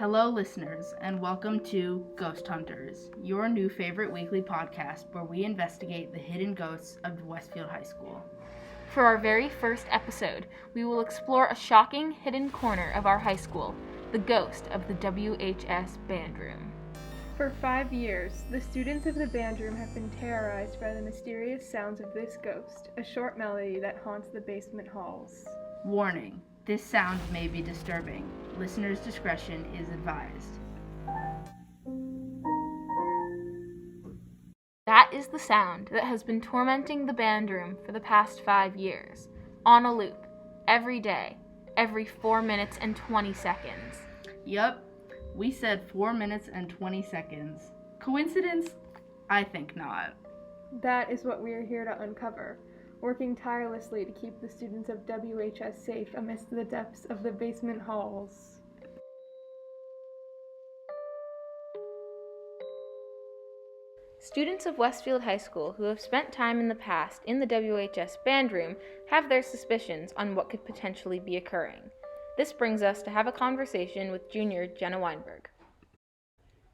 Hello, listeners, and welcome to Ghost Hunters, your new favorite weekly podcast where we investigate the hidden ghosts of Westfield High School. For our very first episode, we will explore a shocking hidden corner of our high school, the ghost of the WHS band room. For 5 years, the students of the band room have been terrorized by the mysterious sounds of this ghost, a short melody that haunts the basement halls. Warning, this sound may be disturbing. Listeners' discretion is advised. That is the sound that has been tormenting the band room for the past 5 years, on a loop, every day, every 4 minutes and 20 seconds. Yup, we said 4 minutes and 20 seconds. Coincidence? I think not. That is what we are here to uncover, working tirelessly to keep the students of WHS safe amidst the depths of the basement halls. Students of Westfield High School who have spent time in the past in the WHS band room have their suspicions on what could potentially be occurring. This brings us to have a conversation with junior Jenna Weinberg.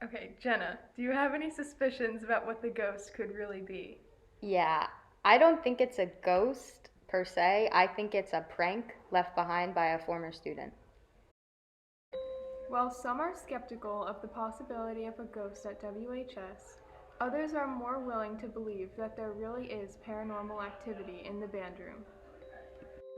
Okay, Jenna, do you have any suspicions about what the ghost could really be? Yeah, I don't think it's a ghost per se. I think it's a prank left behind by a former student. While some are skeptical of the possibility of a ghost at WHS, others are more willing to believe that there really is paranormal activity in the band room.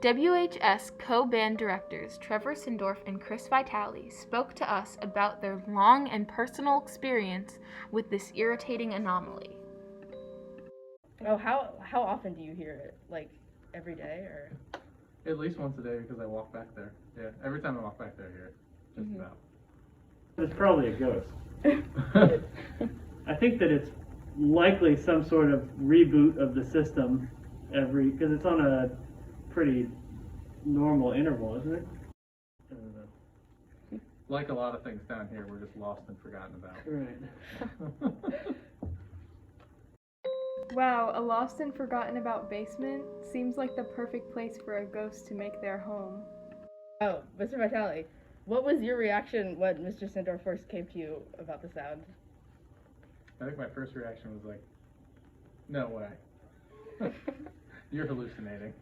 WHS co-band directors Trevor Sindorf and Chris Vitale spoke to us about their long and personal experience with this irritating anomaly. Oh, how often do you hear it? Like, every day, or? At least once a day because I walk back there. Yeah, every time I walk back there, I hear it. Just about. It's probably a ghost. I think that it's likely some sort of reboot of the system because it's on a pretty normal interval, isn't it? I don't know. Like a lot of things down here, we're just lost and forgotten about. Right. Wow, a lost and forgotten about basement seems like the perfect place for a ghost to make their home. Oh, Mr. Vitale, what was your reaction when Mr. Sindorf first came to you about the sound? I think my first reaction was like, no way. You're hallucinating.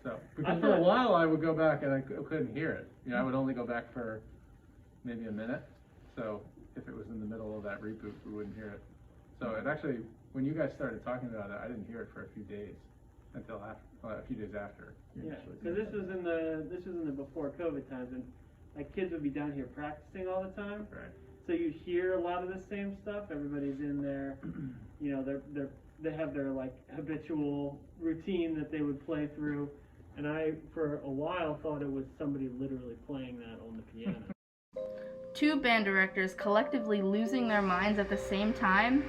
So, because for a while I would go back and I couldn't hear it. You know, I would only go back for maybe a minute. So if it was in the middle of that reboot, we wouldn't hear it. So it actually, when you guys started talking about it, I didn't hear it for a few days until a few days after. Yeah, because this was in the before COVID times, and like kids would be down here practicing all the time. Right. So you hear a lot of the same stuff. Everybody's in there, you know, they have their like habitual routine that they would play through, and I for a while thought it was somebody literally playing that on the piano. Two band directors collectively losing their minds at the same time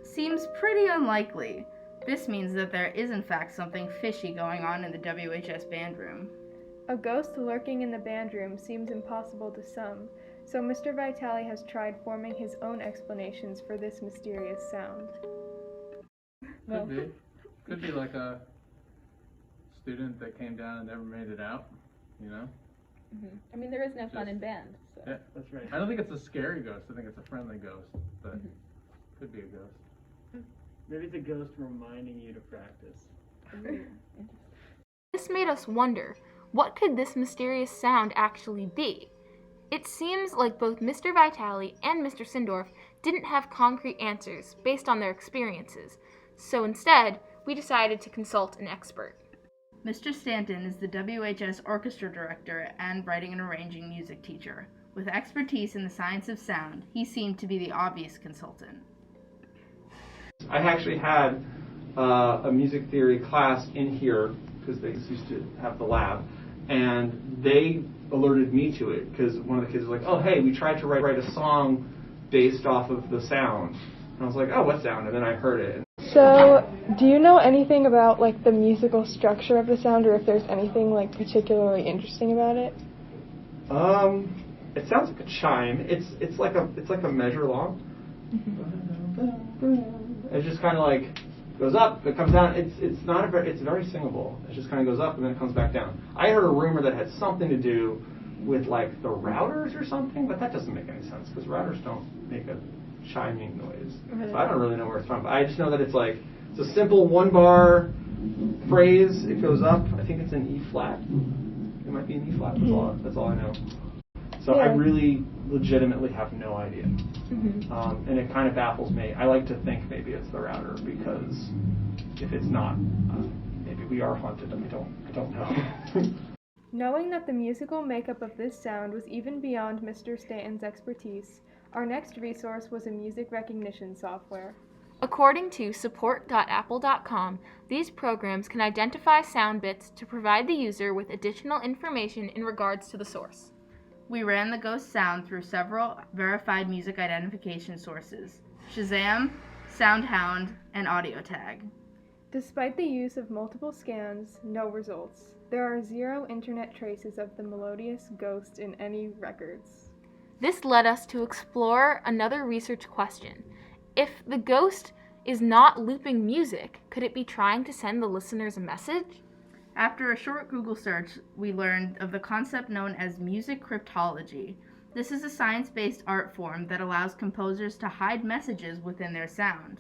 seems pretty unlikely. This means that there is in fact something fishy going on in the WHS band room. A ghost lurking in the band room seems impossible to some, so Mr. Vitale has tried forming his own explanations for this mysterious sound. Could be like a student that came down and never made it out, you know? Mm-hmm. I mean, there is no fun in band. So. Yeah, That's right. I don't think it's a scary ghost. I think it's a friendly ghost, but could be a ghost. Maybe it's a ghost reminding you to practice. This made us wonder, what could this mysterious sound actually be? It seems like both Mr. Vitale and Mr. Sindorf didn't have concrete answers based on their experiences, so instead, we decided to consult an expert. Mr. Stanton is the WHS orchestra director and writing and arranging music teacher. With expertise in the science of sound, he seemed to be the obvious consultant. I actually had a music theory class in here because they used to have the lab, and they alerted me to it because one of the kids was like, oh hey, we tried to write a song based off of the sound. And I was like, oh, what sound? And then I heard it. So, do you know anything about like the musical structure of the sound, or if there's anything like particularly interesting about it? It sounds like a chime. It's like a measure long. It just kind of like goes up, it comes down. It's very singable. It just kind of goes up and then it comes back down. I heard a rumor that had something to do with like the routers or something, but that doesn't make any sense because routers don't make a chiming noise. So I don't really know where it's from. But I just know that it's a simple 1-bar phrase. It goes up. I think it's in E flat. It might be in E flat. That's all I know. So I really legitimately have no idea. And it kind of baffles me. I like to think maybe it's the router because if it's not, maybe we are haunted and I don't know. Knowing that the musical makeup of this sound was even beyond Mr. Stanton's expertise, our next resource was a music recognition software. According to support.apple.com, these programs can identify sound bits to provide the user with additional information in regards to the source. We ran the ghost sound through several verified music identification sources: Shazam, SoundHound, and AudioTag. Despite the use of multiple scans, no results. There are 0 internet traces of the melodious ghost in any records. This led us to explore another research question. If the ghost is not looping music, could it be trying to send the listeners a message? After a short Google search, we learned of the concept known as music cryptology. This is a science-based art form that allows composers to hide messages within their sound.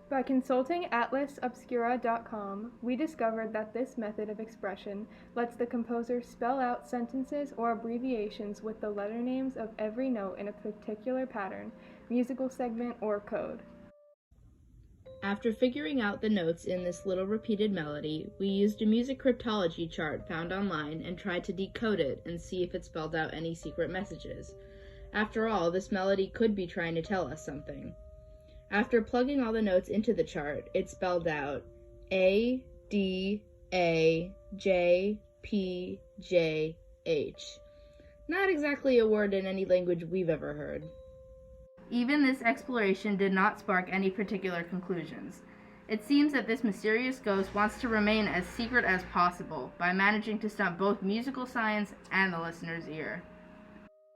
By consulting atlasobscura.com, we discovered that this method of expression lets the composer spell out sentences or abbreviations with the letter names of every note in a particular pattern, musical segment, or code. After figuring out the notes in this little repeated melody, we used a music cryptology chart found online and tried to decode it and see if it spelled out any secret messages. After all, this melody could be trying to tell us something. After plugging all the notes into the chart, it spelled out A, D, A, J, P, J, H. Not exactly a word in any language we've ever heard. Even this exploration did not spark any particular conclusions. It seems that this mysterious ghost wants to remain as secret as possible by managing to stump both musical science and the listener's ear.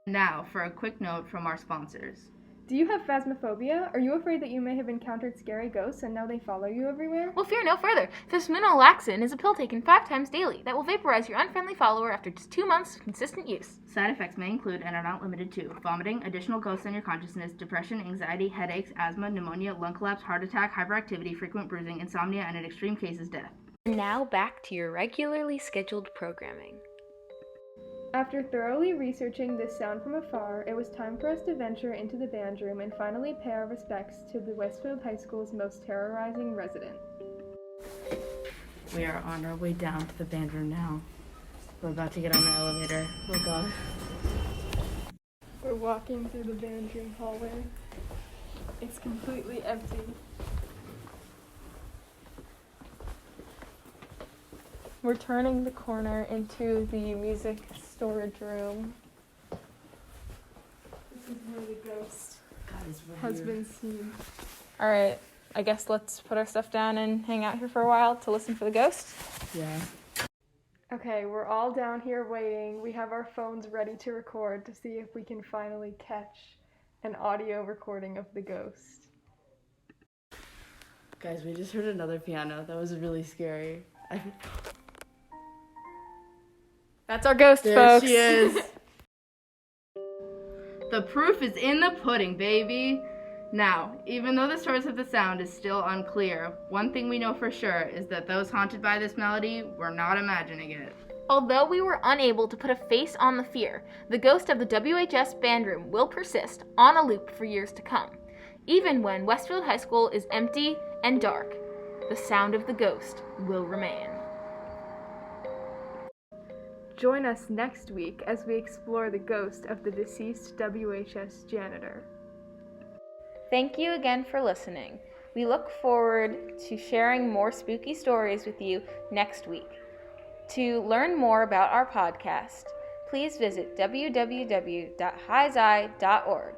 Now, for a quick note from our sponsors. Do you have phasmophobia? Are you afraid that you may have encountered scary ghosts and now they follow you everywhere? Well, fear no further. Phasminolaxin is a pill taken 5 times daily that will vaporize your unfriendly follower after just 2 months of consistent use. Side effects may include and are not limited to vomiting, additional ghosts in your consciousness, depression, anxiety, headaches, asthma, pneumonia, lung collapse, heart attack, hyperactivity, frequent bruising, insomnia, and in extreme cases, death. Now back to your regularly scheduled programming. After thoroughly researching this sound from afar, it was time for us to venture into the band room and finally pay our respects to the Westfield High School's most terrorizing resident. We are on our way down to the band room now. We're about to get on the elevator. Oh god. We're walking through the band room hallway. It's completely empty. We're turning the corner into the music storage room. This is where the ghost has been seen. Alright, I guess let's put our stuff down and hang out here for a while to listen for the ghost. Yeah. Okay, we're all down here waiting. We have our phones ready to record to see if we can finally catch an audio recording of the ghost. Guys, we just heard another piano. That was really scary. That's our ghost, There folks. she is. The proof is in the pudding, baby. Now, even though the source of the sound is still unclear, one thing we know for sure is that those haunted by this melody were not imagining it. Although we were unable to put a face on the fear, the ghost of the WHS bandroom will persist on a loop for years to come. Even when Westfield High School is empty and dark, the sound of the ghost will remain. Join us next week as we explore the ghost of the deceased WHS janitor. Thank you again for listening. We look forward to sharing more spooky stories with you next week. To learn more about our podcast, please visit www.highseye.org.